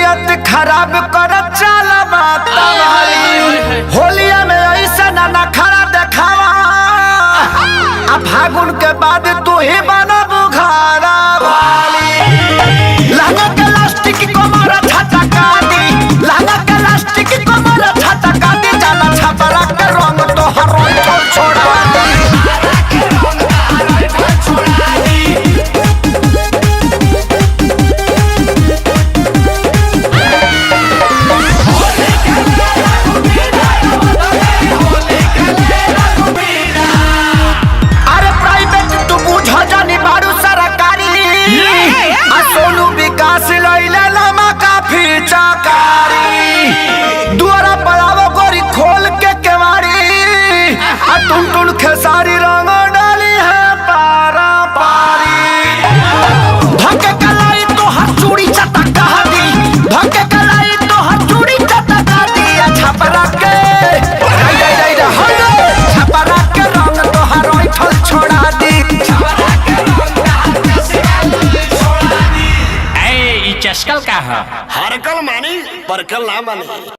नियत खराब कर चल होलिया में ऐसा ना खड़ा देखावा फागुन के बाद तू ही बना बुखारा लहंगा के लास्टिक को मारा छटका दी लहंगा के लास्टिक को मारा छटका दी जाना छपरा के रंग तो हर रोज छोड़ा खेसारी रंग डाली है पारा पारी धक्के कलाई तो हर चूड़ी चटका दी धक्के कलाई तो हर चूड़ी चटका दी छपरा के छपरा के रंग तो हर ऐठल छोड़ा दी ए चस्कल का है हरकल मानी परकल ना मानी।